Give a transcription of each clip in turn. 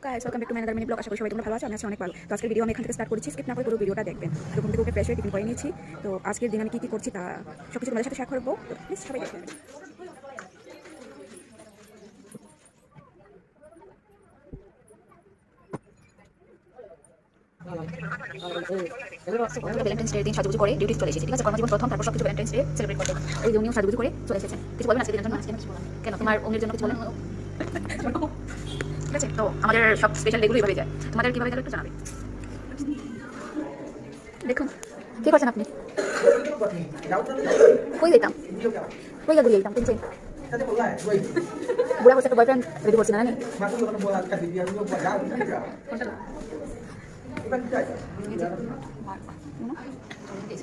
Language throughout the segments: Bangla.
Guys welcome back to my another mini blog. আশা করি সবাই তোমরা ভালো আছো। আমি আছি অনেক ভালো। তো আজকের ভিডিও আমি এখান থেকে স্টার্ট করেছি, স্কিপ না করে পুরো ভিডিওটা দেখবেন। তো ঘুম থেকে উঠে ফ্রেশ হয়ে টিফিন করে নিয়েছি। তো আজকের দিন আমি কি কি করছি তা সবকিছু তোমাদের সাথে শেয়ার করবো। তো প্লিজ সবাই দেখবেন। ভ্যালেন্টাইন্স ডে দিন সাজুগুজু করে ডিউটি চলে এসেছি, ঠিক আছে? কর্মজীবন প্রথম, তারপর সবকিছু ভ্যালেন্টাইন্স ডে সেলিব্রেট করতে। এই যে উনিও সাজুগুজু করে চলে এসেছেন। কিছু বলবেন আজকে দিনের জন্য? কেন তোমার অন্যের জন্য কিছু বলেন? ঠিক আছে, তো আমাদের সব স্পেশাল ডেগুলো এইভাবে যায়। তোমাদের কীভাবে গেলে একটু জানাবে। দেখুন কী করছেন আপনি? কই যেতাম, কই ঘুরিয়ে যেতাম কিনছেন বুড়া বসে একটা বয়ফ্রেন্ড রেডি করছি না জানি।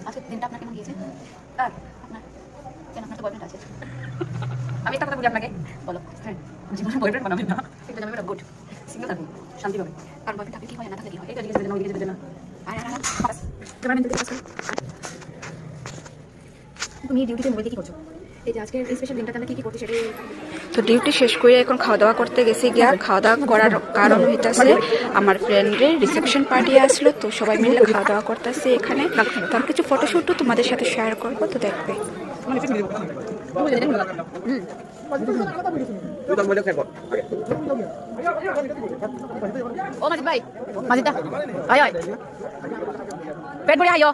আজকে দিনটা আপনার কেমন গিয়েছে? আপনার কেন আপনার তো বয়ফ্রেন্ড আছে? আমি একটা কথা বলি আপনাকে, বলো। হ্যাঁ, জীবনে বয়ফ্রেন্ড বানাবেন না, এটা জানাবেন না। গুড, সিঙ্গেল থাকুন, শান্তি পাবেন। কারণ বয়ফ্রেন্ড থাকলে কি হয়, না থাকলে কি হয়, এটা জিজ্ঞেস করে না, ওই জিজ্ঞেস করে না। তুমি ডিউটিতে মোবাইল দিয়ে কি করছো? এই যে আজকের এই স্পেশাল দিনটাতে আমরা কি কি করছি সেটাই। তো ডিউটি শেষ করে এখন খাওয়া দাওয়া করতে গেছি। গিয়া খাওয়া দাওয়া করার কারণ হইতেছে আমার ফ্রেন্ডের রিসেপশন পার্টি আসলো, তো সবাই মিলে খাওয়া দাওয়া করতেছে এখানে। তার কিছু ফটোশুটও তোমাদের সাথে শেয়ার করবো, তো দেখবে। ও মাজিদ ভাই, মাজিদা আয় আয়, পেট ভরে আয়ো।